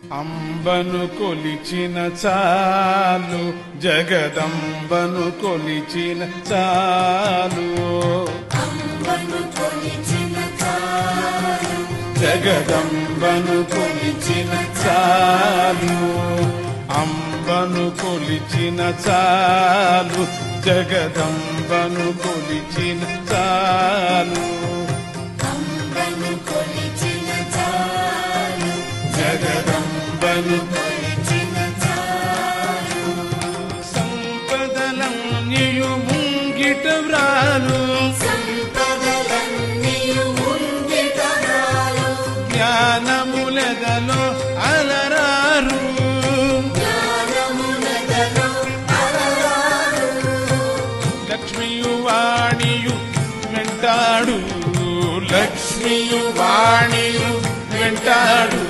అంబను కొలిచిన చాలు, జగదంబను కొలిచిన చాలు, జగదంబను కొలిచిన చాలు, అంబను కొలిచిన చాలు, జగదంబను కొలిచిన చాలు, జగదంబను సంపదలన్నీయు ముంగిట వ్రాలు, జ్ఞానములెదలో అలరారు, లక్ష్మియు వాణియు వెంటాడు, లక్ష్మియు వాణియు వెంటాడు,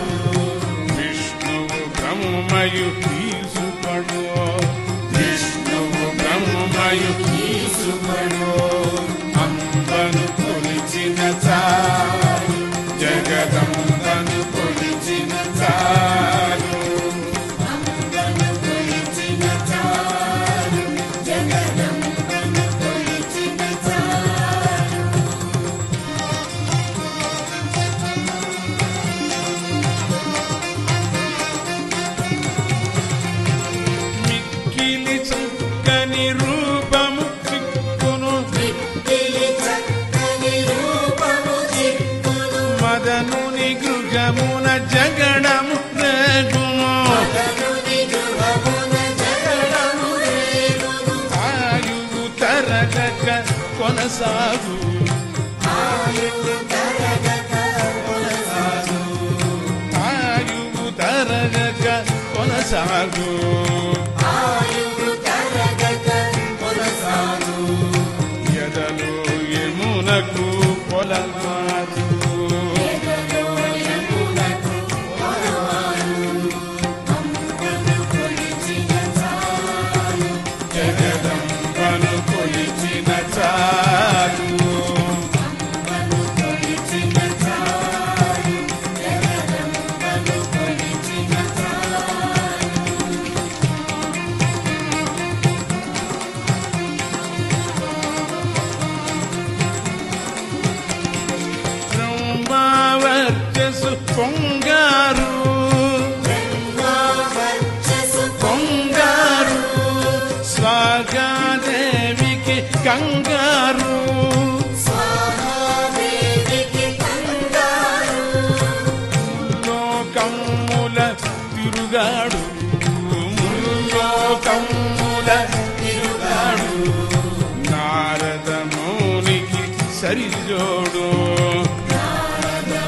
విష్ణువు బ్రహ్మయు తీసుపడు, విష్ణువు బ్రహ్మయు తీసుపడు, అంబను కొలిచిన చాలు, జగదంబను కొలిచిన చాలు, మిక్కిలి చక్కని రూపము చిక్కును, మదనుని గృహమున జగడము రేగును, ఆయువు తరగక కొనసాగు, ఆయువు తరగక కొనసాగు, ఎదలో యమునకు పొలమారు, జగదంబను కొలిచిన చాలు, బ్రహ్మవర్చసు పొంగారు, పొంగారు, స్వాగాదేవికి కంగారు, లోకముల తిరుగాడు, లోకముల తిరుగాడు, నారద మౌనికి సరిజోడు,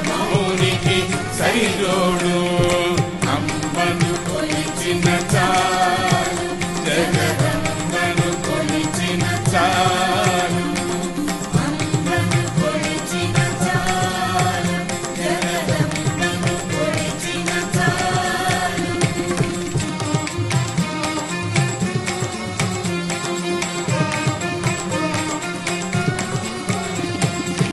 మౌనికి సరిజోడు,